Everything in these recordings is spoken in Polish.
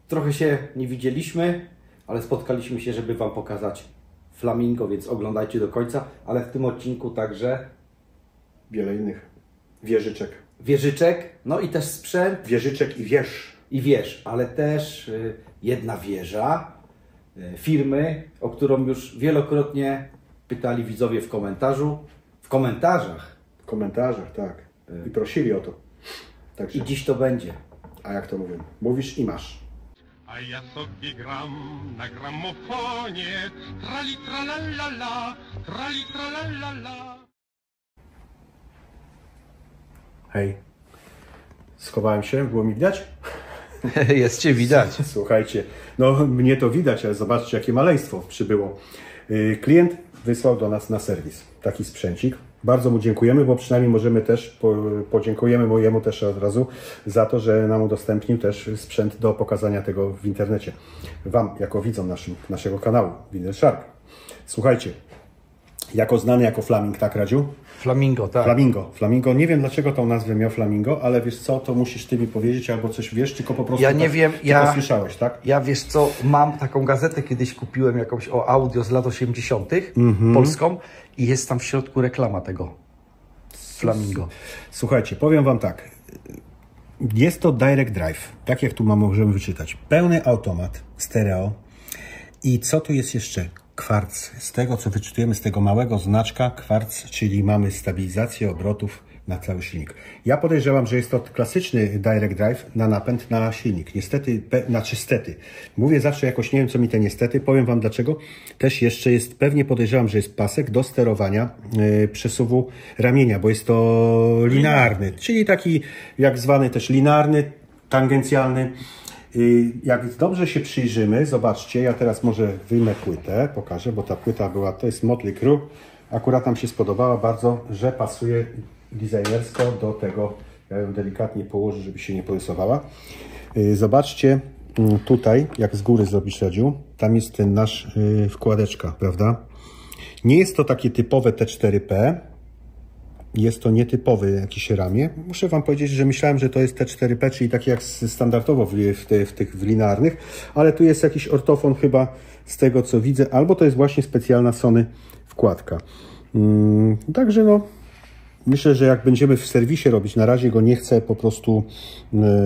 trochę się nie widzieliśmy, ale spotkaliśmy się, żeby Wam pokazać Flamingo, więc oglądajcie do końca, ale w tym odcinku także wiele innych wieżyczek. Wieżyczek, no i też sprzęt. Wieżyczek i wież. I wież, ale też jedna wieża firmy, o którą już wielokrotnie pytali widzowie w komentarzu. W komentarzach. W komentarzach, tak. I prosili o to. Także. I dziś to będzie. A jak to mówię? Mówisz i masz. A ja sobie gram na gramofonie. Trali tralalala, trali tralalala. Hej. Schowałem się, było mi widać? Jest Cię widać. Słuchajcie, no mnie to widać, ale zobaczcie jakie maleństwo przybyło. Klient wysłał do nas na serwis taki sprzęcik. Bardzo mu dziękujemy, bo przynajmniej możemy też, podziękujemy mojemu też od razu za to, że nam udostępnił też sprzęt do pokazania tego w internecie. Wam, jako widzom naszego kanału, Winner Shark. Słuchajcie, jako znany jako Flaming, tak Radziu? Flamingo, tak. Flamingo. Flamingo. Nie wiem dlaczego tą nazwę miał Flamingo, ale wiesz co, to musisz Ty mi powiedzieć, albo coś wiesz, tylko po prostu ja nie wiem, ja słyszałeś, tak? Ja wiesz co, mam taką gazetę, kiedyś kupiłem jakąś o audio z lat 80. polską i jest tam w środku reklama tego Flamingo. Słuchajcie, powiem Wam tak. Jest to Direct Drive, tak jak tu możemy wyczytać. Pełny automat, stereo. I co tu jest jeszcze? Kwarc. Z tego, co wyczytujemy z tego małego znaczka, kwarc, czyli mamy stabilizację obrotów na cały silnik. Ja podejrzewam, że jest to klasyczny Direct Drive na napęd na silnik. Niestety, stety. Mówię zawsze jakoś, nie wiem co mi te niestety, powiem Wam dlaczego. Też jeszcze jest, pewnie podejrzewam, że jest pasek do sterowania przesuwu ramienia, bo jest to linearny, czyli taki jak zwany też linearny, tangencjalny. Jak dobrze się przyjrzymy, zobaczcie, ja teraz może wyjmę płytę, pokażę, bo ta płyta była, to jest Motley Crue, akurat nam się spodobała bardzo, że pasuje designersko do tego, ja ją delikatnie położę, żeby się nie porysowała. Zobaczcie, tutaj, jak z góry zrobisz, Radziu, tam jest ten nasz wkładeczka, prawda? Nie jest to takie typowe T4P, jest to nietypowe jakieś ramię. Muszę Wam powiedzieć, że myślałem, że to jest T4P, czyli takie jak standardowo w linearnych, ale tu jest jakiś ortofon chyba z tego co widzę, albo to jest właśnie specjalna Sony wkładka. Także no, myślę, że jak będziemy w serwisie robić, na razie go nie chcę po prostu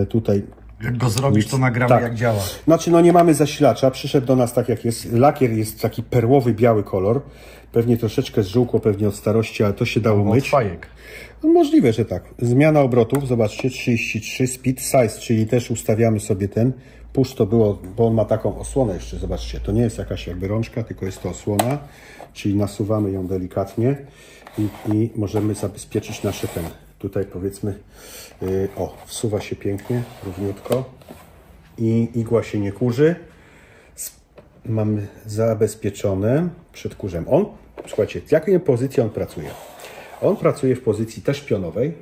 tutaj... Jak go zrobisz, to nagramy tak. Jak działa. Znaczy, no nie mamy zasilacza, przyszedł do nas tak jak jest. Lakier jest taki perłowy, biały kolor. Pewnie troszeczkę zżółkło, pewnie od starości, ale to się dało myć. Od fajek. No, możliwe, że tak. Zmiana obrotów, zobaczcie, 33, speed size, czyli też ustawiamy sobie ten. Push to było, bo on ma taką osłonę jeszcze, zobaczcie. To nie jest jakaś jakby rączka, tylko jest to osłona, czyli nasuwamy ją delikatnie i możemy zabezpieczyć nasze ten. Tutaj powiedzmy, o, wsuwa się pięknie, równiutko i igła się nie kurzy. Mamy zabezpieczone przed kurzem. Słuchajcie, w jakiej pozycji on pracuje? On pracuje w pozycji też pionowej,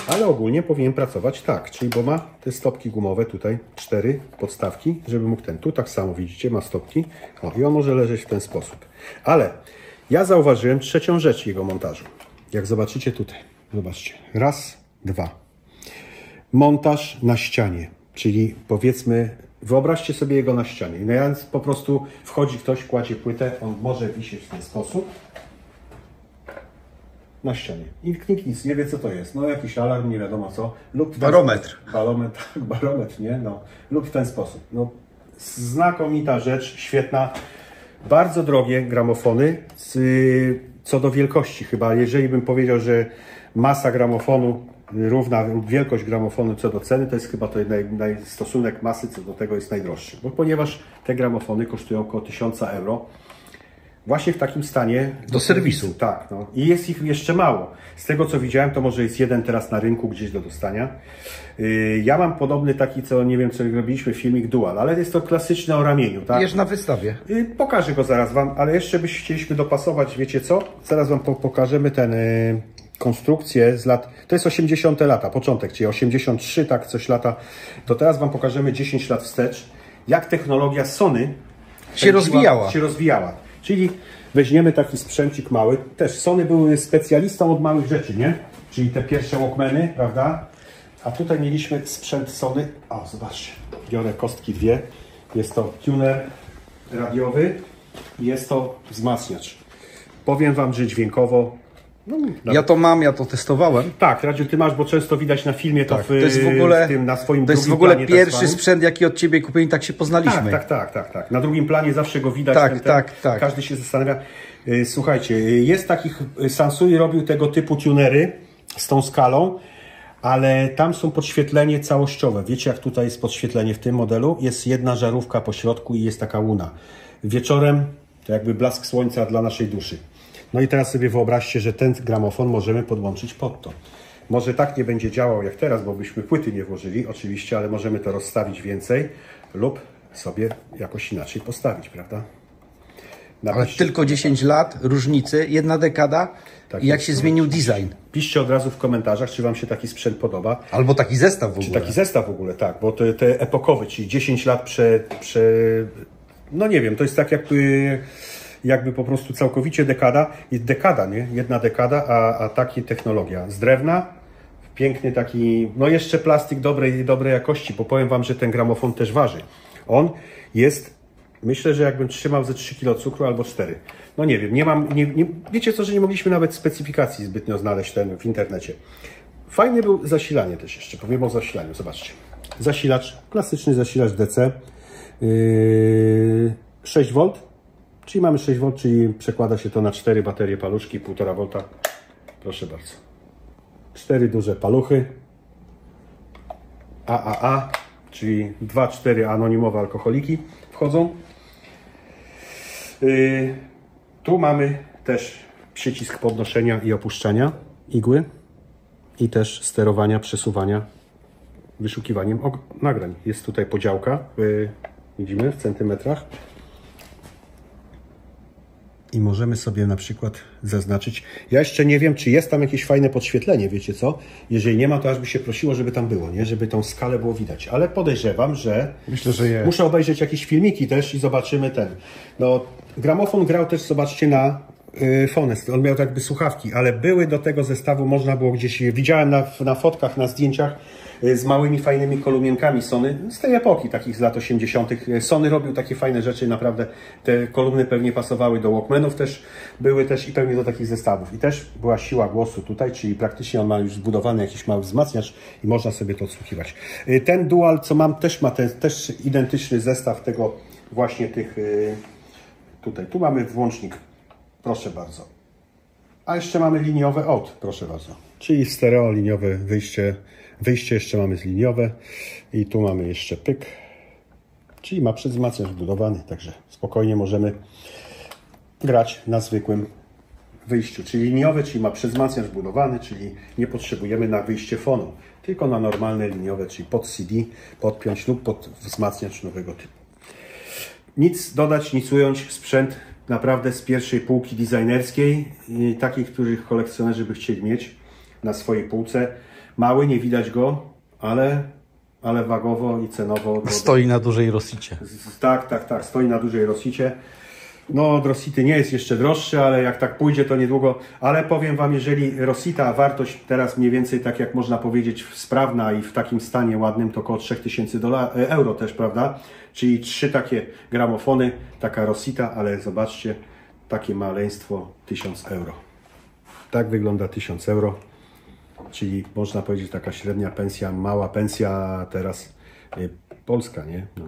ale ogólnie powinien pracować tak, czyli bo ma te stopki gumowe tutaj, 4 podstawki, żeby mógł ten, tu tak samo widzicie, ma stopki, o, i on może leżeć w ten sposób. Ale ja zauważyłem trzecią rzecz jego montażu. Jak zobaczycie tutaj, zobaczcie, raz, dwa. Montaż na ścianie, czyli powiedzmy, wyobraźcie sobie jego na ścianie. No ja po prostu wchodzi ktoś, kładzie płytę, on może wisieć w ten sposób na ścianie. I nikt nic nie wie, co to jest. No jakiś alarm, nie wiadomo co. Lub Barometr. Barometr, nie? No. Lub w ten sposób. No, znakomita rzecz, świetna. Bardzo drogie gramofony. Co do wielkości chyba, jeżeli bym powiedział, że masa gramofonu równa lub wielkość gramofonu co do ceny, to jest chyba to stosunek masy co do tego jest najdroższy. Bo ponieważ te gramofony kosztują około 1000 euro, właśnie w takim stanie do serwisu. Tak, no. I jest ich jeszcze mało. Z tego co widziałem, to może jest jeden teraz na rynku gdzieś do dostania. Ja mam podobny taki, co nie wiem, co robiliśmy, filmik Dual, ale jest to klasyczny o ramieniu, tak? Jest na wystawie. Pokażę go zaraz Wam, ale jeszcze chcieliśmy dopasować, wiecie co? Zaraz Wam pokażemy ten konstrukcję z lat, to jest 80 lata, początek, czyli 83, tak, coś lata. To teraz Wam pokażemy 10 lat wstecz, jak technologia Sony się rozwijała. Czyli weźmiemy taki sprzęcik mały. Też Sony były specjalistą od małych rzeczy, nie? Czyli te pierwsze Walkmany, prawda? A tutaj mieliśmy sprzęt Sony. O, zobaczcie, biorę kostki dwie. Jest to tuner radiowy i jest to wzmacniacz. Powiem Wam, że dźwiękowo... No, ja to mam, ja to testowałem. Tak, Radziu, Ty masz, bo często widać na filmie to, tak, to jest w ogóle, na swoim to jest w ogóle pierwszy sprzęt, jaki od Ciebie kupiłem i tak się poznaliśmy. Tak. Na drugim planie zawsze go widać. Tak. Każdy się zastanawia. Słuchajcie, jest takich... Sansui robił tego typu tunery z tą skalą, ale tam są podświetlenie całościowe. Wiecie, jak tutaj jest podświetlenie w tym modelu? Jest jedna żarówka po środku i jest taka łuna. Wieczorem to jakby blask słońca dla naszej duszy. No i teraz sobie wyobraźcie, że ten gramofon możemy podłączyć pod to. Może tak nie będzie działał jak teraz, bo byśmy płyty nie włożyli, oczywiście, ale możemy to rozstawić więcej lub sobie jakoś inaczej postawić, prawda? Ale tylko 10 lat różnicy, jedna dekada tak i jak się zmienił design. Piszcie od razu w komentarzach, czy Wam się taki sprzęt podoba. Albo taki zestaw w ogóle. Czy taki zestaw w ogóle, tak, bo te epokowy, czyli 10 lat no nie wiem, to jest tak jakby po prostu całkowicie dekada. Jest dekada, nie? Jedna dekada, a taki technologia. Z drewna, piękny taki, no jeszcze plastik dobrej jakości, bo powiem Wam, że ten gramofon też waży. On jest, myślę, że jakbym trzymał ze 3 kg cukru albo 4. No nie wiem, wiecie co, że nie mogliśmy nawet specyfikacji zbytnio znaleźć w internecie. Fajnie był zasilanie też jeszcze, powiem o zasilaniu, zobaczcie. Zasilacz, klasyczny zasilacz DC, 6V, czyli mamy 6V, czyli przekłada się to na 4 baterie paluszki, 1,5 V. Proszę bardzo. 4 duże paluchy. AAA, czyli 2-4 anonimowe alkoholiki wchodzą. Tu mamy też przycisk podnoszenia i opuszczania igły i też sterowania, przesuwania, wyszukiwaniem nagrań. Jest tutaj podziałka, widzimy w centymetrach. I możemy sobie na przykład zaznaczyć. Ja jeszcze nie wiem, czy jest tam jakieś fajne podświetlenie, wiecie co? Jeżeli nie ma, to aż by się prosiło, żeby tam było, nie? Żeby tą skalę było widać. Ale podejrzewam, że... Myślę, że jest. Muszę obejrzeć jakieś filmiki też i zobaczymy ten. No, gramofon grał też, zobaczcie, na Fonest. On miał tak jakby słuchawki, ale były do tego zestawu, można było gdzieś, widziałem na fotkach, na zdjęciach, z małymi, fajnymi kolumienkami Sony, z tej epoki, takich z lat 80. Sony robił takie fajne rzeczy, naprawdę te kolumny pewnie pasowały do Walkmanów też, były też i pewnie do takich zestawów. I też była siła głosu tutaj, czyli praktycznie on ma już zbudowany jakiś mały wzmacniacz i można sobie to odsłuchiwać. Ten Dual, co mam, też ma też identyczny zestaw tego właśnie tych, tutaj, tu mamy włącznik, proszę bardzo. A jeszcze mamy liniowe out, proszę bardzo. Czyli stereo, liniowe wyjście jeszcze mamy z liniowe i tu mamy jeszcze pyk, czyli ma przedwzmacniacz wbudowany, także spokojnie możemy grać na zwykłym wyjściu, czyli liniowe, czyli ma przedwzmacniacz wbudowany, czyli nie potrzebujemy na wyjście fonu, tylko na normalne liniowe, czyli pod CD podpiąć lub pod wzmacniacz nowego typu. Nic dodać, nic ująć, sprzęt naprawdę z pierwszej półki designerskiej, takiej, których kolekcjonerzy by chcieli mieć na swojej półce. Mały, nie widać go, ale wagowo i cenowo. Stoi na dużej Rossicie. Tak, stoi na dużej Rossicie. No, od Rossity nie jest jeszcze droższy, ale jak tak pójdzie, to niedługo. Ale powiem Wam, jeżeli Rossita, wartość teraz mniej więcej, tak jak można powiedzieć, sprawna i w takim stanie ładnym, to około 3000 euro też, prawda? Czyli 3 takie gramofony, taka Rossita, ale zobaczcie, takie maleństwo 1000 euro. Tak wygląda 1000 euro. Czyli można powiedzieć taka średnia pensja, mała pensja teraz polska, nie? No.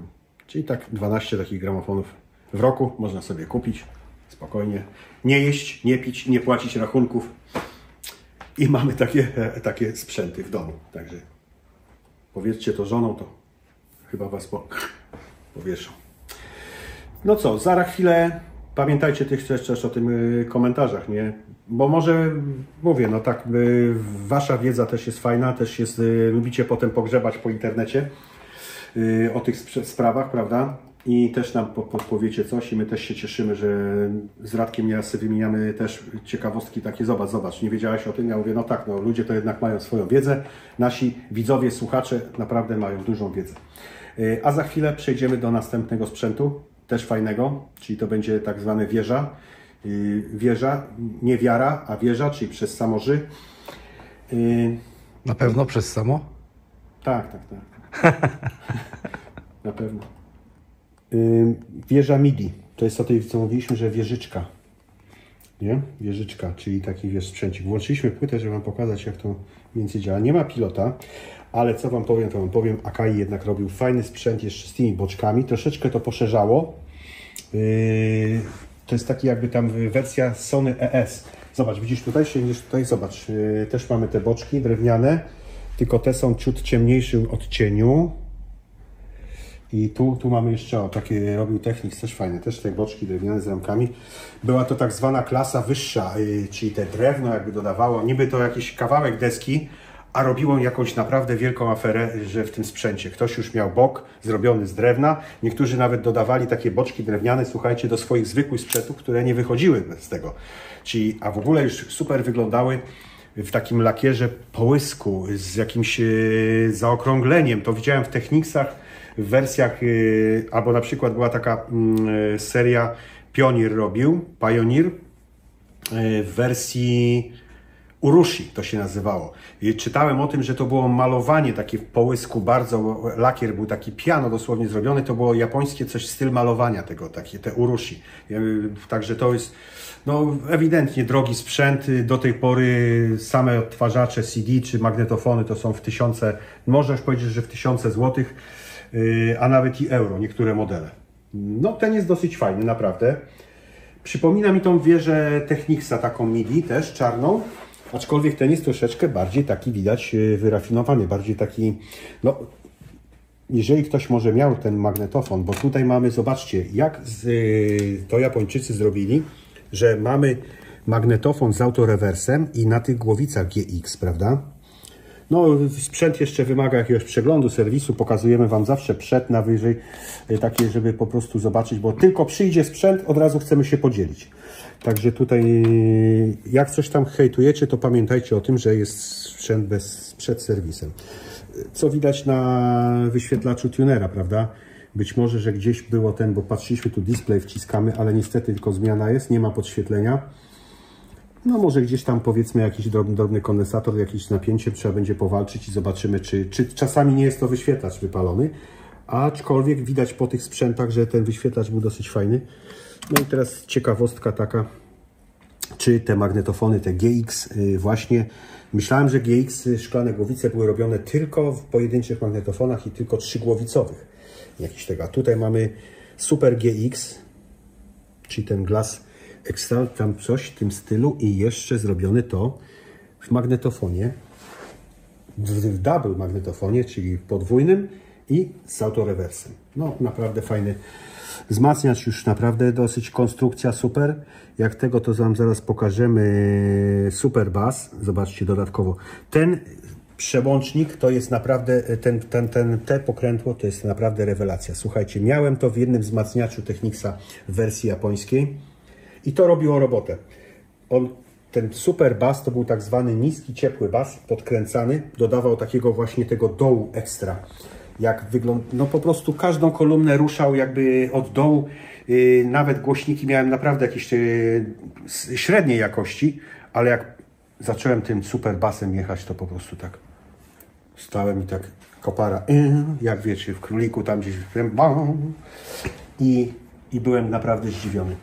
Czyli tak 12 takich gramofonów w roku można sobie kupić spokojnie. Nie jeść, nie pić, nie płacić rachunków. I mamy takie sprzęty w domu. Także powiedzcie to żoną, to chyba Was powieszą. No co, za chwilę pamiętajcie też o tym komentarzach, nie? Bo może, mówię, no tak, Wasza wiedza też jest fajna, też jest, lubicie potem pogrzebać po internecie o tych sprawach, prawda? I też nam podpowiecie coś i my też się cieszymy, że z Radkiem ja sobie wymieniamy też ciekawostki takie, zobacz, nie wiedziałeś o tym? Ja mówię, no tak, no ludzie to jednak mają swoją wiedzę, nasi widzowie, słuchacze naprawdę mają dużą wiedzę. A za chwilę przejdziemy do następnego sprzętu, też fajnego, czyli to będzie tak zwane wieża. Wieża, nie wiara, a wieża, czyli przez samoży. Na pewno przez samo? Tak. Na pewno. Wieża MIDI. To jest o tej, co mówiliśmy, że wieżyczka. Nie? Wieżyczka, czyli taki, wiesz, sprzęcik. Włączyliśmy płytę, żeby Wam pokazać, jak to mniej więcej działa. Nie ma pilota, ale co Wam powiem, to Wam powiem, Akai jednak robił fajny sprzęt jeszcze z tymi boczkami. Troszeczkę to poszerzało. To jest taki jakby tam wersja Sony ES. Zobacz, widzisz tutaj, sięgniesz tutaj, zobacz. Też mamy te boczki drewniane, tylko te są ciut ciemniejszym odcieniu. I tu mamy jeszcze, takie robił Technics, też fajne, też te boczki drewniane z ramkami. Była to tak zwana klasa wyższa, czyli te drewno jakby dodawało, niby to jakiś kawałek deski, a robiło jakąś naprawdę wielką aferę, że w tym sprzęcie. Ktoś już miał bok zrobiony z drewna, niektórzy nawet dodawali takie boczki drewniane, słuchajcie, do swoich zwykłych sprzętów, które nie wychodziły z tego. Czyli, a w ogóle już super wyglądały w takim lakierze połysku, z jakimś zaokrągleniem. To widziałem w Technicsach, w wersjach, albo na przykład była taka seria Pioneer w wersji Urushi to się nazywało. I czytałem o tym, że to było malowanie takie w połysku, bardzo lakier był taki piano dosłownie zrobiony, to było japońskie coś styl malowania tego, takie te Urushi. Także to jest no ewidentnie drogi sprzęt. Do tej pory same odtwarzacze CD czy magnetofony to są w tysiące, można już powiedzieć, że w tysiące złotych, a nawet i euro, niektóre modele. No ten jest dosyć fajny, naprawdę. Przypomina mi tą wieżę Technicsa, taką MIDI też, czarną, aczkolwiek ten jest troszeczkę bardziej taki, widać, wyrafinowany, bardziej taki, no, jeżeli ktoś może miał ten magnetofon, bo tutaj mamy, zobaczcie, jak to Japończycy zrobili, że mamy magnetofon z autorewersem i na tych głowicach GX, prawda? No, sprzęt jeszcze wymaga jakiegoś przeglądu, serwisu. Pokazujemy Wam zawsze przed, na wyżej, takie, żeby po prostu zobaczyć, bo tylko przyjdzie sprzęt, od razu chcemy się podzielić. Także tutaj, jak coś tam hejtujecie, to pamiętajcie o tym, że jest sprzęt przed serwisem. Co widać na wyświetlaczu tunera, prawda? Być może, że gdzieś było ten, bo patrzyliśmy tu display, wciskamy, ale niestety tylko zmiana jest, nie ma podświetlenia. No może gdzieś tam powiedzmy jakiś drobny kondensator, jakieś napięcie, trzeba będzie powalczyć i zobaczymy, czy czasami nie jest to wyświetlacz wypalony. Aczkolwiek widać po tych sprzętach, że ten wyświetlacz był dosyć fajny. No i teraz ciekawostka taka, czy te magnetofony, te GX właśnie, myślałem, że GX szklane głowice były robione tylko w pojedynczych magnetofonach i tylko trzygłowicowych. Jakiś tego. A tutaj mamy Super GX, czyli ten Glass Extra, tam coś w tym stylu i jeszcze zrobione to w magnetofonie, w double magnetofonie, czyli podwójnym i z autorewersem. No naprawdę fajny wzmacniacz, już naprawdę dosyć konstrukcja super. Jak tego to Wam zaraz pokażemy. Super bass, zobaczcie dodatkowo. Ten przełącznik to jest naprawdę, te pokrętło to jest naprawdę rewelacja. Słuchajcie, miałem to w jednym wzmacniaczu Technicsa w wersji japońskiej i to robiło robotę. Ten super bass to był tak zwany niski, ciepły bass, podkręcany, dodawał takiego właśnie tego dołu ekstra. Jak wygląda, no po prostu każdą kolumnę ruszał jakby od dołu, nawet głośniki miałem naprawdę jakieś średniej jakości, ale jak zacząłem tym super bassem jechać, to po prostu tak stałem i tak kopara, jak wiecie, w Króliku tam gdzieś i byłem naprawdę zdziwiony.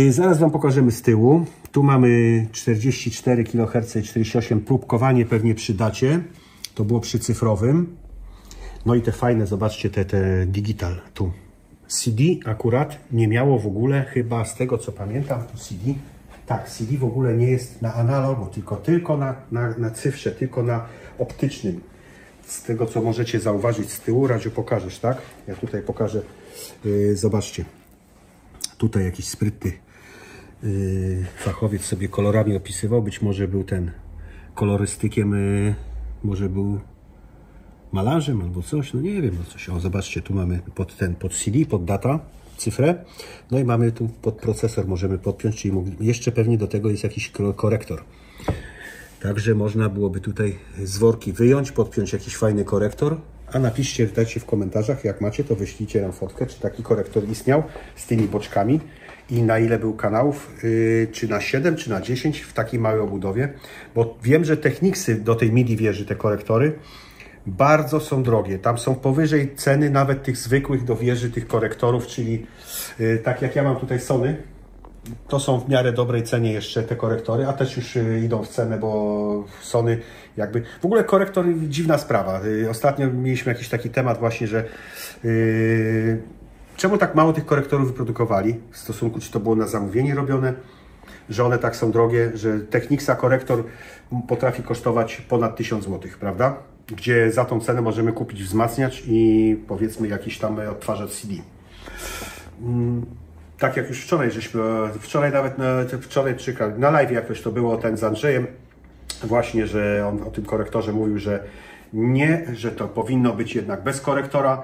Zaraz Wam pokażemy z tyłu. Tu mamy 44 kHz i 48, próbkowanie pewnie przy dacie. To było przy cyfrowym. No i te fajne, zobaczcie, te digital tu. CD akurat nie miało w ogóle, chyba z tego co pamiętam, tu CD. Tak, CD w ogóle nie jest na analogu, tylko na cyfrze, tylko na optycznym. Z tego co możecie zauważyć z tyłu, Radziu pokażesz, tak? Ja tutaj pokażę, zobaczcie. Tutaj jakiś sprytny fachowiec sobie kolorami opisywał, być może był ten kolorystykiem, może był malarzem albo coś, no nie wiem, no coś. O, zobaczcie, tu mamy pod CD, pod data, cyfrę, no i mamy tu pod procesor, możemy podpiąć, czyli jeszcze pewnie do tego jest jakiś korektor. Także można byłoby tutaj z worki wyjąć, podpiąć jakiś fajny korektor, a napiszcie, dajcie w komentarzach, jak macie, to wyślijcie nam fotkę, czy taki korektor istniał z tymi boczkami i na ile był kanałów, czy na 7, czy na 10 w takiej małej obudowie, bo wiem, że Technicsy do tej MIDI wieży, te korektory, bardzo są drogie. Tam są powyżej ceny nawet tych zwykłych do wieży, tych korektorów, czyli tak jak ja mam tutaj Sony, to są w miarę dobrej cenie jeszcze te korektory, a też już idą w cenę, bo Sony jakby... W ogóle korektor, dziwna sprawa. Ostatnio mieliśmy jakiś taki temat właśnie, że czemu tak mało tych korektorów wyprodukowali w stosunku, czy to było na zamówienie robione, że one tak są drogie, że Technicsa korektor potrafi kosztować ponad 1000 zł, prawda? Gdzie za tą cenę możemy kupić wzmacniacz i powiedzmy jakiś tam odtwarzacz CD. Tak jak już wczoraj nawet na live jakoś to było ten z Andrzejem, właśnie, że on o tym korektorze mówił, że nie, że to powinno być jednak bez korektora,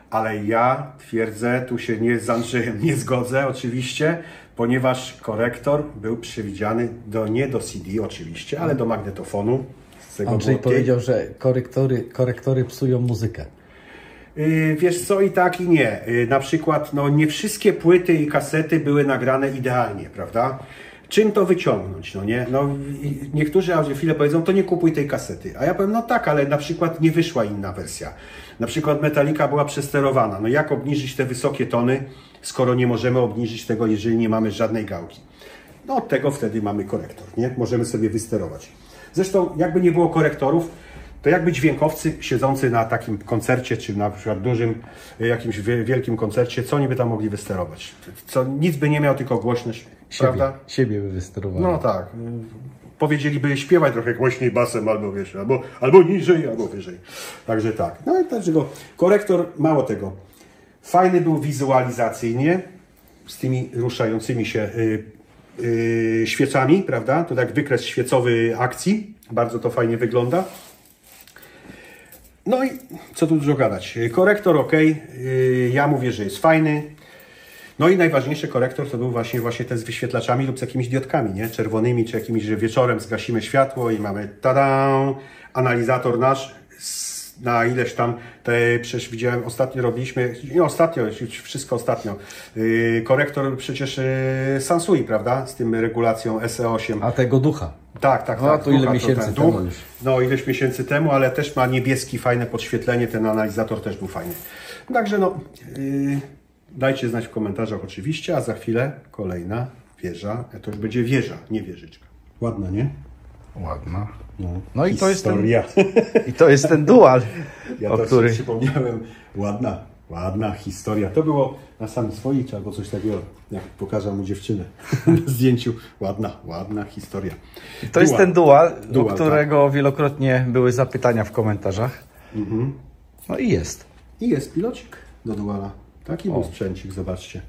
ale ja twierdzę, tu się z Andrzejem nie zgodzę oczywiście, ponieważ korektor był przewidziany nie do CD oczywiście, ale do magnetofonu. Andrzej powiedział, że korektory psują muzykę. Wiesz co, i tak i nie. Na przykład no, nie wszystkie płyty i kasety były nagrane idealnie, prawda? Czym to wyciągnąć, no nie? No, niektórzy audiofile powiedzą, to nie kupuj tej kasety. A ja powiem, no tak, ale na przykład nie wyszła inna wersja. Na przykład Metallica była przesterowana. No jak obniżyć te wysokie tony, skoro nie możemy obniżyć tego, jeżeli nie mamy żadnej gałki? No od tego wtedy mamy korektor, nie? Możemy sobie wysterować. Zresztą jakby nie było korektorów, to jakby dźwiękowcy siedzący na takim koncercie, czy na przykład dużym, jakimś wielkim koncercie, co oni by tam mogli wysterować? Co, nic by nie miał, tylko głośność, prawda? Siebie by wysterowali. No tak. Powiedzieliby śpiewać trochę głośniej basem, albo wiesz, albo niżej, albo wyżej. Także tak. No i dlaczego korektor, mało tego. Fajny był wizualizacyjnie, z tymi ruszającymi się świecami, prawda? To tak wykres świecowy akcji. Bardzo to fajnie wygląda. No i co tu dużo gadać. Korektor ok, ja mówię, że jest fajny. No i najważniejszy korektor to był właśnie ten z wyświetlaczami lub z jakimiś diodkami, nie? Czerwonymi, czy jakimiś, że wieczorem zgasimy światło i mamy tada, analizator nasz na ileś tam, przecież widziałem, ostatnio robiliśmy, nie ostatnio, wszystko ostatnio, korektor przecież Sansui, prawda? Z tym regulacją SE8. A tego ducha. Tak. No to ile miesięcy temu już. No ileś miesięcy temu, ale też ma niebieski, fajne podświetlenie, ten analizator też był fajny. Także no, dajcie znać w komentarzach oczywiście, a za chwilę kolejna wieża, to już będzie wieża, nie wieżyczka. Ładna, nie? Ładna. No i to jest ten dual, ja o to który przypomniałem. Ładna historia. To było na samym swoich albo coś takiego, jak pokażę mu dziewczynę na zdjęciu. Ładna historia. To jest ten dual, do którego tak. Wielokrotnie były zapytania w komentarzach. No i jest. I jest pilocik do duala. Taki był sprzęcik, zobaczcie.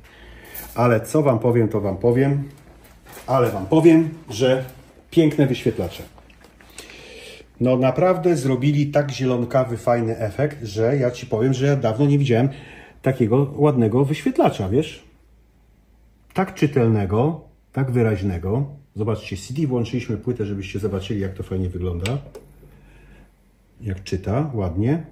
Ale co wam powiem, to wam powiem. Ale wam powiem, że piękne wyświetlacze. No naprawdę zrobili tak zielonkawy, fajny efekt, że ja ci powiem, że ja dawno nie widziałem takiego ładnego wyświetlacza, wiesz? Tak czytelnego, tak wyraźnego. Zobaczcie, CD włączyliśmy płytę, żebyście zobaczyli, jak to fajnie wygląda. Jak czyta, ładnie.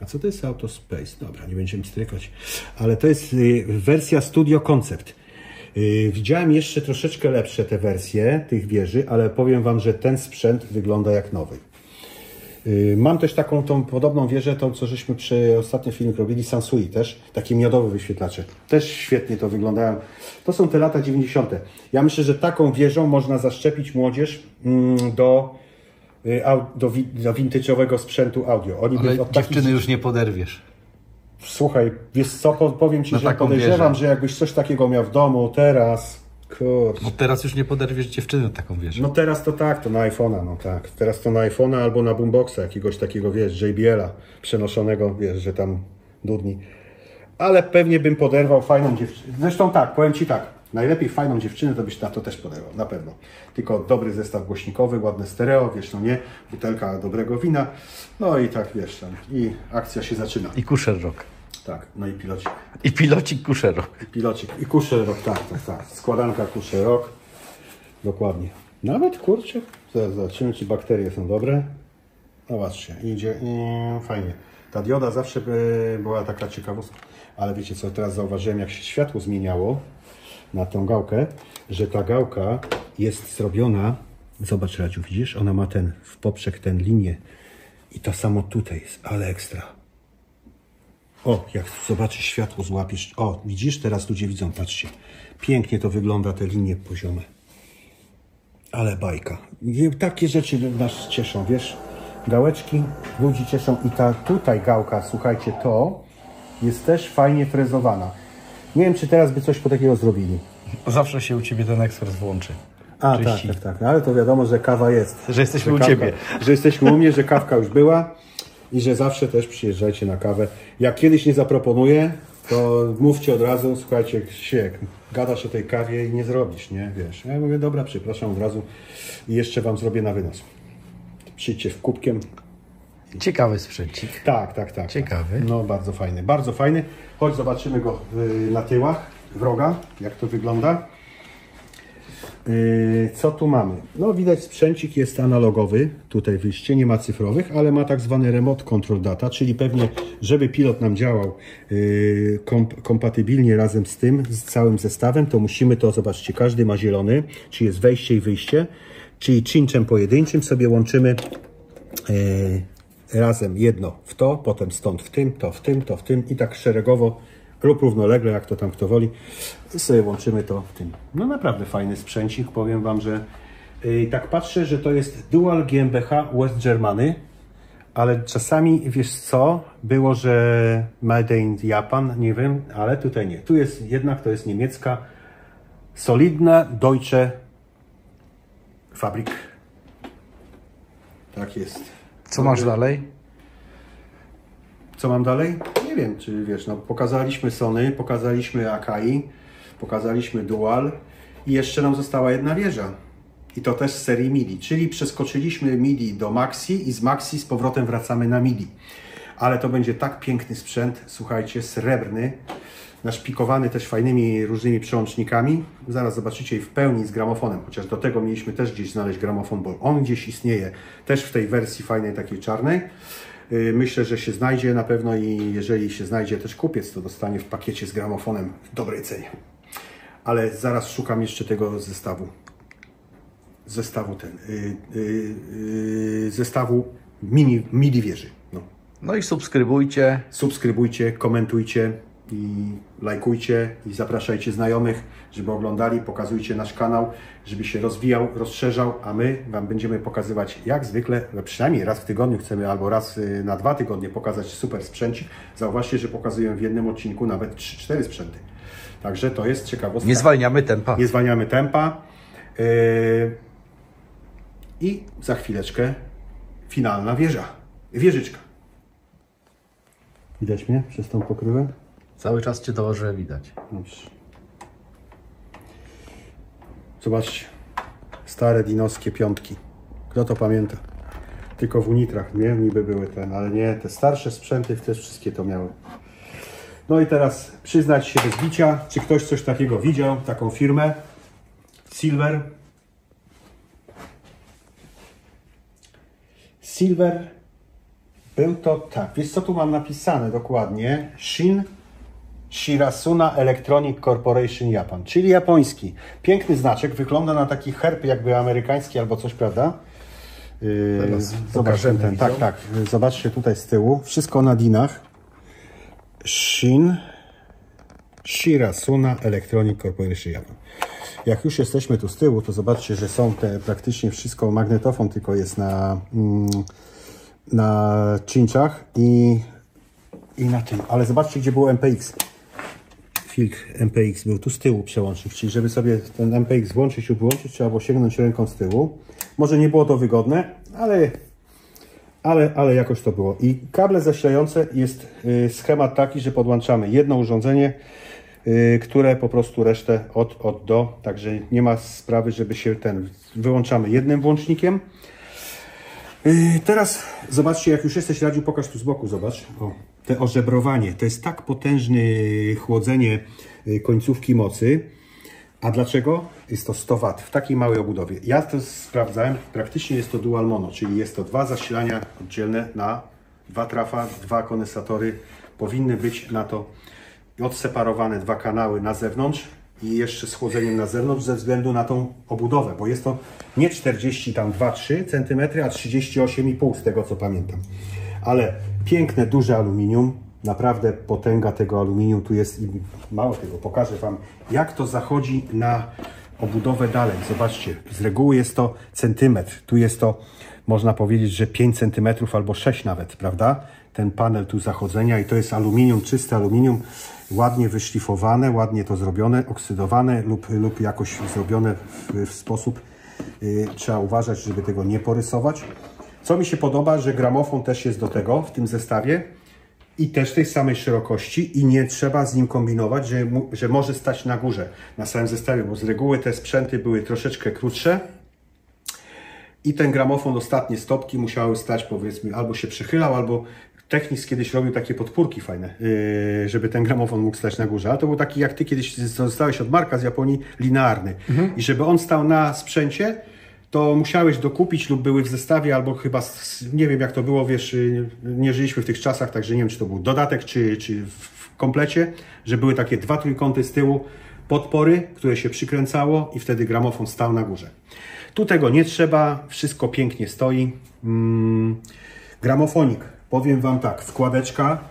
A co to jest Autospace? Dobra, nie będziemy strykać. Ale to jest wersja Studio Concept. Widziałem jeszcze troszeczkę lepsze te wersje tych wieży, ale powiem wam, że ten sprzęt wygląda jak nowy. Mam też taką tą podobną wieżę, tą co żeśmy przy ostatnim filmie robili, Sansui też, takie miodowe wyświetlacze. Też świetnie to wyglądają. To są te lata 90. Ja myślę, że taką wieżą można zaszczepić młodzież do vintage'owego sprzętu audio. Ale dziewczyny już nie poderwiesz. Słuchaj, wiesz co, powiem ci, że podejrzewam, że jakbyś coś takiego miał w domu teraz, kurczę. No teraz już nie poderwiesz dziewczyny taką wieżę. No teraz to tak, to na iPhone'a, no tak. Teraz to na iPhone'a albo na boomboxa jakiegoś takiego, wiesz, JBL-a przenoszonego, wiesz, że tam dudni. Ale pewnie bym poderwał fajną dziewczynę. Zresztą tak, powiem ci tak, najlepiej fajną dziewczynę to byś na to też poderwał, na pewno. Tylko dobry zestaw głośnikowy, ładne stereo, wiesz, no nie, butelka dobrego wina, no i tak, wiesz, tam, i akcja się zaczyna. I Kusher Rock. Tak, no i pilocik. I pilocik Kusher Rock. I pilocik, i Kusher Rock, tak. Składanka Kusher Rock, dokładnie. Nawet, kurczę, zobaczymy, czy bakterie są dobre. No patrzcie, idzie, fajnie. Ta dioda zawsze była taka ciekawostka, ale wiecie co, teraz zauważyłem, jak się światło zmieniało na tą gałkę, że ta gałka jest zrobiona, zobacz Radziu, widzisz, ona ma ten w poprzek, tę linię I to samo tutaj jest, ale ekstra. O, jak zobaczysz światło, złapiesz. O, widzisz? Teraz ludzie widzą, patrzcie. Pięknie to wygląda, te linie poziome. Ale bajka. I takie rzeczy nas cieszą, wiesz? Gałeczki ludzi cieszą i ta tutaj gałka, słuchajcie, to jest też fajnie frezowana. Nie wiem, czy teraz by coś po takiego zrobili. Zawsze się u Ciebie ten ekspres włączy. A, tak. Ale to wiadomo, że kawa jest. Że jesteśmy u kawka, Ciebie. Że jesteśmy u mnie, że kawka już była i że zawsze też przyjeżdżajcie na kawę. Jak kiedyś nie zaproponuję, to mówcie od razu, słuchajcie, Krzysiek, gadasz o tej kawie i nie zrobisz, nie? Wiesz. Ja mówię, dobra, przepraszam od razu i jeszcze Wam zrobię na wynos. Przyjdźcie w kubkiem. Ciekawy sprzęcik. Tak. Ciekawy. No, bardzo fajny, bardzo fajny. Chodź, zobaczymy go na tyłach wroga, jak to wygląda. Co tu mamy? No, widać, sprzęcik jest analogowy. Tutaj wyjście, nie ma cyfrowych, ale ma tak zwany remote control data, czyli pewnie, żeby pilot nam działał kompatybilnie razem z tym, z całym zestawem, to musimy to, zobaczcie, każdy ma zielony, czyli jest wejście i wyjście, czyli cinczem pojedynczym sobie łączymy razem jedno w to, potem stąd w tym, to w tym, to w tym i tak szeregowo lub równolegle, jak to tam kto woli, sobie łączymy to w tym. No naprawdę fajny sprzęcik, powiem Wam, że tak patrzę, że to jest Dual GmbH West Germany, ale czasami, wiesz co, było, że Made in Japan, nie wiem, ale tutaj nie. Tu jest jednak, to jest niemiecka, solidna Deutsche Fabrik. Tak jest. Co masz dalej? Co mam dalej? Nie wiem, czy wiesz, no pokazaliśmy Sony, pokazaliśmy Akai, pokazaliśmy Dual i jeszcze nam została jedna wieża. I to też z serii MIDI, czyli przeskoczyliśmy MIDI do Maxi i z Maxi z powrotem wracamy na MIDI. Ale to będzie tak piękny sprzęt, słuchajcie, srebrny, naszpikowany też fajnymi różnymi przełącznikami. Zaraz zobaczycie i w pełni z gramofonem, chociaż do tego mieliśmy też gdzieś znaleźć gramofon, bo on gdzieś istnieje, też w tej wersji fajnej, takiej czarnej. Myślę, że się znajdzie na pewno i jeżeli się znajdzie też kupiec, to dostanie w pakiecie z gramofonem w dobrej cenie. Ale zaraz szukam jeszcze tego zestawu. Zestawu MIDI wieży. No i subskrybujcie. Subskrybujcie, komentujcie i lajkujcie i zapraszajcie znajomych, żeby oglądali, pokazujcie nasz kanał, żeby się rozwijał, rozszerzał, a my Wam będziemy pokazywać jak zwykle, przynajmniej raz w tygodniu chcemy, albo raz na 2 tygodnie pokazać super sprzęcik. Zauważcie, że pokazuję w jednym odcinku nawet 3-4 sprzęty. Także to jest ciekawostka. Nie zwalniamy tempa. Nie zwalniamy tempa. I za chwileczkę finalna wieżyczka. Widać mnie przez tą pokrywę? Cały czas Cię dobrze widać. Dobrze. Zobaczcie. Stare dinowskie piątki. Kto to pamięta? Tylko w Unitrach, nie? Niby były ale nie. Te starsze sprzęty też wszystkie to miały. No i teraz przyznać się bez bicia, czy ktoś coś takiego widział, taką firmę. Silver. Był to tak, wiesz co tu mam napisane dokładnie? Shirasuna Electronic Corporation Japan, czyli japoński. Piękny znaczek, wygląda na taki herb jakby amerykański albo coś, prawda? Zobaczcie ten, tak. Zobaczcie tutaj z tyłu, wszystko na dinach. Shirasuna Electronic Corporation Japan. Jak już jesteśmy tu z tyłu, to zobaczcie, że są te praktycznie wszystko, magnetofon tylko jest na cinczach i na tym. Ale zobaczcie, gdzie był MPX. Filtr MPX był tu z tyłu przełącznik, czyli żeby sobie ten MPX włączyć lub wyłączyć, trzeba było sięgnąć ręką z tyłu. Może nie było to wygodne, ale jakoś to było. I kable zasilające jest schemat taki, że podłączamy jedno urządzenie, które po prostu resztę od do, także nie ma sprawy, żeby się wyłączamy jednym włącznikiem. Teraz zobaczcie, jak już jesteś, Radziu, pokaż tu z boku, zobacz. O, te ożebrowanie, to jest tak potężne chłodzenie końcówki mocy. A dlaczego? Jest to 100 W w takiej małej obudowie. Ja to sprawdzałem, praktycznie jest to dual mono, czyli jest to 2 zasilania oddzielne na 2 trafa, 2 kondensatory. Powinny być na to odseparowane 2 kanały na zewnątrz. i jeszcze z chłodzeniem na zewnątrz ze względu na tą obudowę, bo jest to nie 42-3 cm, a 38,5 z tego co pamiętam. Ale piękne, duże aluminium, naprawdę potęga tego aluminium tu jest i mało tego, pokażę Wam jak to zachodzi na obudowę dalej. Zobaczcie, z reguły jest to centymetr, tu jest to można powiedzieć, że 5 cm albo 6 nawet, prawda? Ten panel tu zachodzenia i to jest aluminium, czyste aluminium, ładnie wyszlifowane, ładnie to zrobione, oksydowane lub jakoś zrobione w sposób, trzeba uważać, żeby tego nie porysować. Co mi się podoba, że gramofon też jest do tego w tym zestawie i też tej samej szerokości i nie trzeba z nim kombinować, że może stać na górze, na samym zestawie, bo z reguły te sprzęty były troszeczkę krótsze i ten gramofon, ostatnie stopki musiały stać, powiedzmy, albo się przychylał, albo Technics kiedyś robił takie podpórki fajne, żeby ten gramofon mógł stać na górze, ale to był taki, jak Ty kiedyś dostałeś od Marka z Japonii, linearny. I żeby on stał na sprzęcie, to musiałeś dokupić lub były w zestawie, albo chyba, nie wiem jak to było, wiesz, nie żyliśmy w tych czasach, także nie wiem, czy to był dodatek, czy w komplecie, że były takie 2 trójkąty z tyłu, podpory, które się przykręcało i wtedy gramofon stał na górze. Tu tego nie trzeba, wszystko pięknie stoi. Gramofonik, powiem Wam tak, wkładeczka,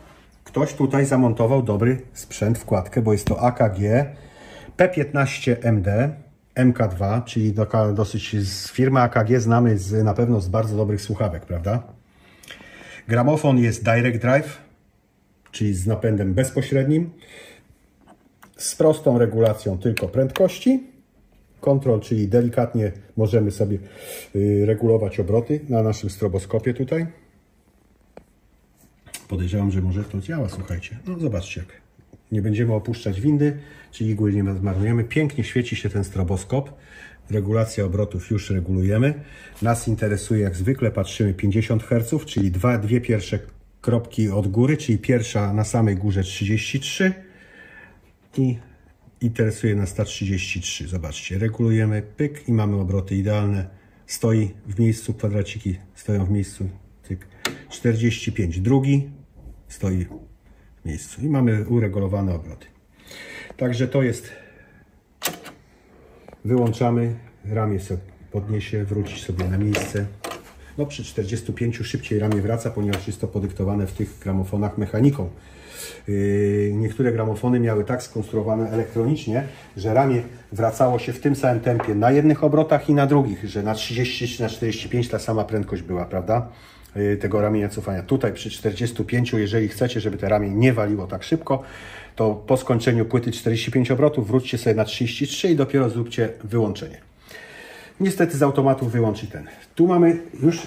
ktoś tutaj zamontował dobry sprzęt, wkładkę, bo jest to AKG P15MD MK2, czyli dosyć z firmy AKG znamy na pewno z bardzo dobrych słuchawek, prawda? Gramofon jest Direct Drive, czyli z napędem bezpośrednim, z prostą regulacją tylko prędkości. Control, czyli delikatnie możemy sobie regulować obroty na naszym stroboskopie tutaj. Podejrzewam, że może to działa, słuchajcie. No zobaczcie, jak nie będziemy opuszczać windy, czyli igły nie zmarnujemy. Pięknie świeci się ten stroboskop. Regulacja obrotów już regulujemy. Nas interesuje, jak zwykle, patrzymy 50 Hz, czyli dwie pierwsze kropki od góry, czyli pierwsza na samej górze 33 i interesuje nas ta 33. Zobaczcie, regulujemy, pyk i mamy obroty idealne. Stoi w miejscu, kwadraciki stoją w miejscu, tyk. 45, drugi stoi w miejscu i mamy uregulowane obroty. Także to jest, wyłączamy, ramię sobie podniesie, wróci sobie na miejsce. No przy 45 szybciej ramię wraca, ponieważ jest to podyktowane w tych gramofonach mechaniką. Niektóre gramofony miały tak skonstruowane elektronicznie, że ramię wracało się w tym samym tempie na jednych obrotach i na drugich, że na 30 czy na 45 ta sama prędkość była, prawda? Tego ramienia cofania. Tutaj przy 45, jeżeli chcecie, żeby te ramię nie waliło tak szybko, to po skończeniu płyty 45 obrotów wróćcie sobie na 33 i dopiero zróbcie wyłączenie. Niestety z automatu wyłączy ten. Tu mamy już,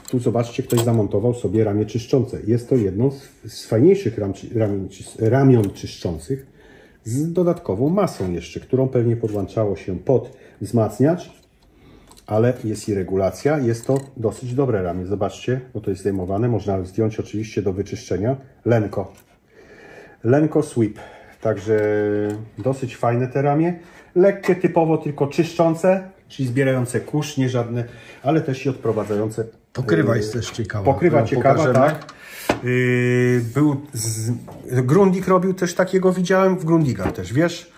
tu zobaczcie, ktoś zamontował sobie ramię czyszczące. Jest to jedno z fajniejszych ramion czyszczących z dodatkową masą jeszcze, którą pewnie podłączało się pod wzmacniacz, ale jest i regulacja. Jest to dosyć dobre ramię. Zobaczcie, bo to jest zdejmowane. Można zdjąć oczywiście do wyczyszczenia. Lenko Sweep. Także dosyć fajne te ramię. Lekkie, typowo tylko czyszczące, czyli zbierające kurz, nie żadne, ale też i odprowadzające. Pokrywa jest też ciekawa. Pokrywa ciekawa, tak. Grundig robił też takiego, widziałem w Grundigach też, wiesz,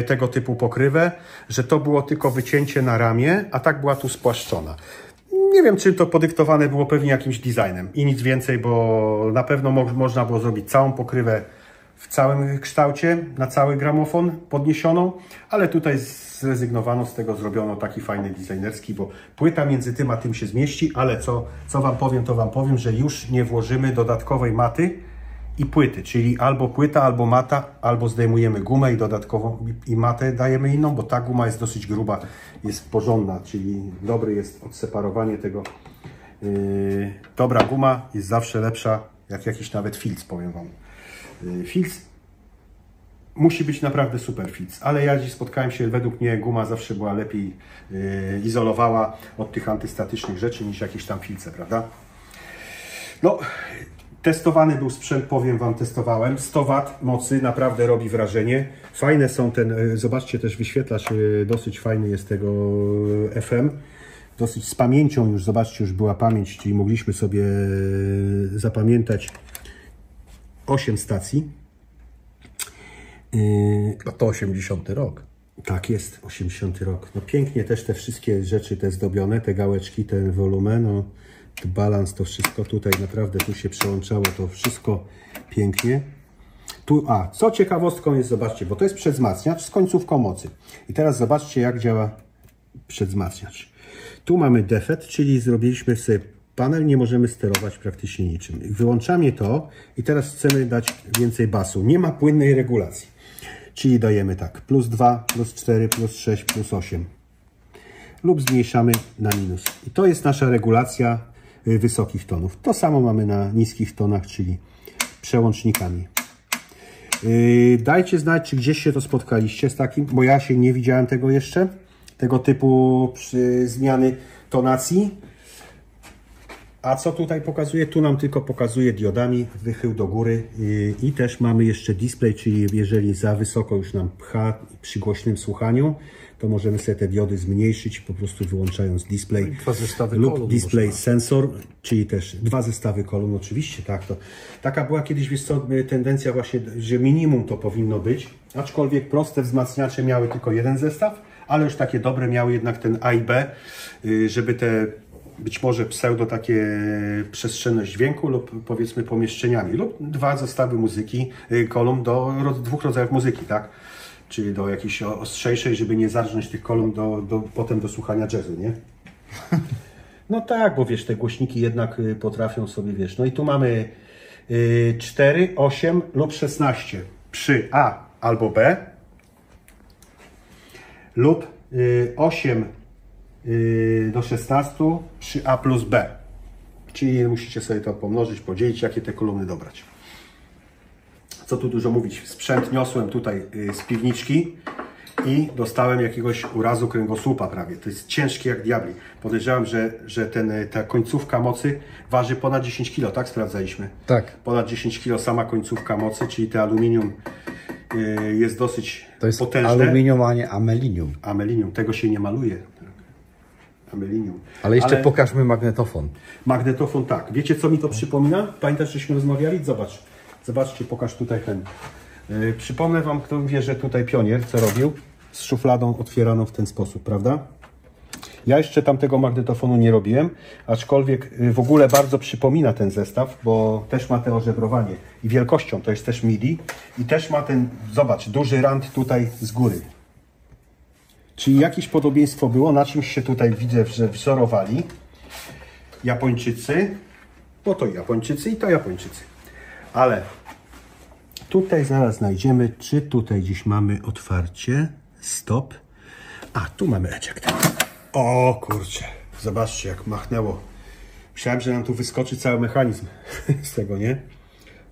tego typu pokrywę, że to było tylko wycięcie na ramię, a tak była tu spłaszczona. Nie wiem, czy to podyktowane było pewnie jakimś designem i nic więcej, bo na pewno można było zrobić całą pokrywę w całym kształcie, na cały gramofon podniesioną, ale tutaj zrezygnowano z tego, zrobiono taki fajny designerski, bo płyta między tym a tym się zmieści, ale co Wam powiem, to Wam powiem, że już nie włożymy dodatkowej maty i płyty, czyli albo płyta, albo mata, albo zdejmujemy gumę i dodatkową i matę dajemy inną, bo ta guma jest dosyć gruba, jest porządna, czyli dobry jest odseparowanie tego. Dobra guma jest zawsze lepsza jak jakiś nawet filc, powiem Wam. Filc musi być naprawdę super filc, ale ja dziś spotkałem się, według mnie guma zawsze była lepiej izolowała od tych antystatycznych rzeczy niż jakieś tam filce, prawda? No, testowany był sprzęt, powiem Wam, testowałem. 100 W mocy, naprawdę robi wrażenie. Fajne są zobaczcie też wyświetlacz, dosyć fajny jest tego FM. Dosyć z pamięcią już, zobaczcie, już była pamięć, czyli mogliśmy sobie zapamiętać 8 stacji. A to 80 rok. Tak jest, 80 rok. No pięknie też te wszystkie rzeczy te zdobione, te gałeczki, ten wolumen, no, balans, to wszystko tutaj naprawdę tu się przełączało, to wszystko pięknie. Tu, co ciekawostką jest, zobaczcie, bo to jest przedwzmacniacz z końcówką mocy. I teraz zobaczcie, jak działa przedwzmacniacz. Tu mamy defekt, czyli zrobiliśmy sobie panel, nie możemy sterować praktycznie niczym. Wyłączamy to i teraz chcemy dać więcej basu. Nie ma płynnej regulacji. Czyli dajemy tak, plus 2, plus 4, plus 6, plus 8. Lub zmniejszamy na minus. I to jest nasza regulacja wysokich tonów. To samo mamy na niskich tonach, czyli przełącznikami. Dajcie znać, czy gdzieś się to spotkaliście z takim, bo ja się nie widziałem tego jeszcze. Tego typu zmiany tonacji. A co tutaj pokazuje? Tu nam tylko pokazuje diodami wychył do góry i też mamy jeszcze display, czyli jeżeli za wysoko już nam pcha przy głośnym słuchaniu, to możemy sobie te diody zmniejszyć, po prostu wyłączając display lub display sensor, czyli też 2 zestawy kolumn, oczywiście, tak. To taka była kiedyś, wiesz co, tendencja właśnie, że minimum to powinno być, aczkolwiek proste wzmacniacze miały tylko 1 zestaw, ale już takie dobre miały jednak ten A i B, żeby te być może pseudo takie przestrzenność dźwięku lub powiedzmy pomieszczeniami lub 2 zestawy muzyki, kolumn do 2 rodzajów muzyki, tak? Czyli do jakiejś ostrzejszej, żeby nie zarżnąć tych kolumn potem do słuchania jazzu, nie? No tak, bo wiesz, te głośniki jednak potrafią sobie, wiesz, no i tu mamy 4, 8 lub 16 przy A albo B lub 8 do 16 przy A plus B. Czyli musicie sobie to pomnożyć, podzielić, jakie te kolumny dobrać. Co tu dużo mówić. Sprzęt niosłem tutaj z piwniczki i dostałem jakiegoś urazu kręgosłupa prawie. To jest ciężkie jak diabli. Podejrzewam, że ta końcówka mocy waży ponad 10 kg, tak? Sprawdzaliśmy. Tak. Ponad 10 kg sama końcówka mocy, czyli te aluminium jest dosyć potężne. To jest potężne. Aluminium, a nie amelinium. Amelinium, tego się nie maluje. Amelinium. Ale jeszcze pokażmy magnetofon. Magnetofon, tak. Wiecie, co mi to przypomina? Pamiętasz, żeśmy rozmawiali? Zobacz. Zobaczcie, pokaż tutaj ten. Przypomnę Wam, kto wie, że tutaj pionier co robił? Z szufladą otwieraną w ten sposób, prawda? Ja jeszcze tamtego magnetofonu nie robiłem, aczkolwiek w ogóle bardzo przypomina ten zestaw, bo też ma te ożebrowanie i wielkością to jest też MIDI i też ma ten, zobacz, duży rand tutaj z góry. Czyli jakieś podobieństwo było, na czymś się tutaj widzę, że wzorowali Japończycy, bo to Japończycy i to Japończycy. Ale tutaj zaraz znajdziemy, czy tutaj gdzieś mamy otwarcie, stop. A, tu mamy eject. O kurczę, zobaczcie jak machnęło. Myślałem, że nam tu wyskoczy cały mechanizm z tego, nie?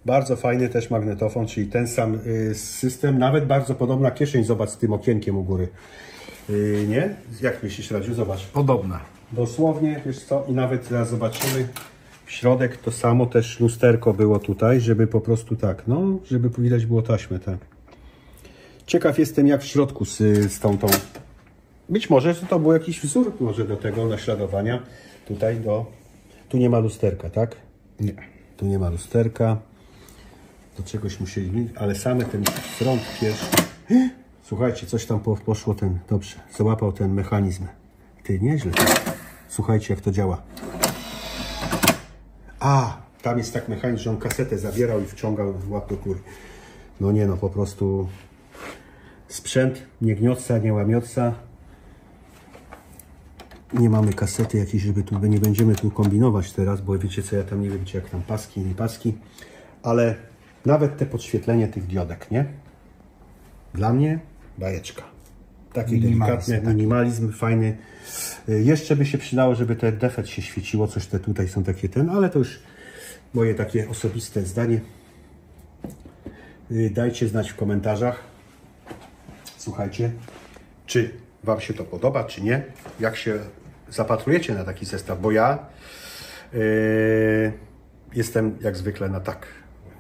Bardzo fajny też magnetofon, czyli ten sam system, nawet bardzo podobna kieszeń, zobacz z tym okienkiem u góry. Nie? Jak myślisz, Radziu? Zobacz. Podobna. Dosłownie, wiesz co, i nawet teraz zobaczymy w środek to samo, też lusterko było tutaj, żeby po prostu tak, no, żeby widać było taśmę, tak. Ciekaw jestem jak w środku z tą. Być może, że to był jakiś wzór może do tego naśladowania. Tutaj tu nie ma lusterka, tak? Nie. Tu nie ma lusterka. Do czegoś musieli, ale same ten front pierwszy. Słuchajcie, coś tam poszło dobrze, załapał ten mechanizm. Ty, nieźle. Słuchajcie, jak to działa. A, tam jest tak mechanizm, że on kasetę zabierał i wciągał w łap do góry. No nie no, po prostu sprzęt nie gniotca, nie łamiotca. Nie mamy kasety jakiejś, żeby tu, nie będziemy tu kombinować teraz, bo wiecie co, ja tam nie wiem, czy jak tam paski, nie paski. Ale nawet te podświetlenie tych diodek, nie? Dla mnie bajeczka. Taki delikatny minimalizm, fajny. Jeszcze by się przydało, żeby te defekt się świeciło, coś te tutaj są takie ale to już moje takie osobiste zdanie. Dajcie znać w komentarzach. Słuchajcie, czy Wam się to podoba, czy nie? Jak się zapatrujecie na taki zestaw, bo ja jestem jak zwykle na tak.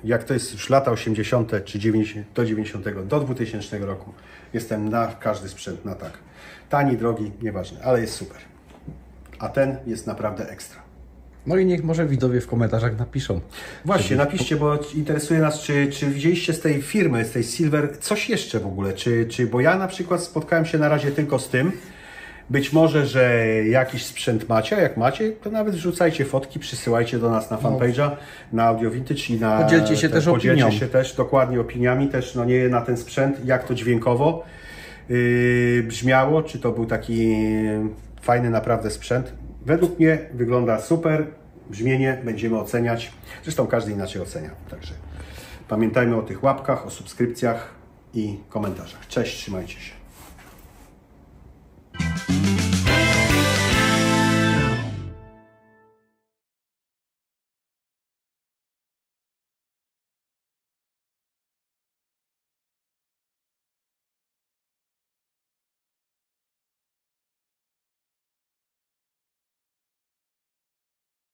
Jak to jest już lata 80. czy 90, do 90, do 2000 roku, jestem na każdy sprzęt na tak. Tani, drogi, nieważne, ale jest super. A ten jest naprawdę ekstra. No i niech może widzowie w komentarzach napiszą. Właśnie, napiszcie, bo interesuje nas, czy widzieliście z tej firmy, z tej Silver, coś jeszcze w ogóle, bo ja na przykład spotkałem się na razie tylko z tym. Być może, że jakiś sprzęt macie, a jak macie, to nawet wrzucajcie fotki, przysyłajcie do nas na fanpage'a, na Audio Vintage i na... Podzielcie się też opinią. Podzielcie się też dokładnie opiniami, też no nie na ten sprzęt, jak to dźwiękowo brzmiało, czy to był taki fajny naprawdę sprzęt. Według mnie wygląda super, brzmienie będziemy oceniać, zresztą każdy inaczej ocenia, także pamiętajmy o tych łapkach, o subskrypcjach i komentarzach. Cześć, trzymajcie się.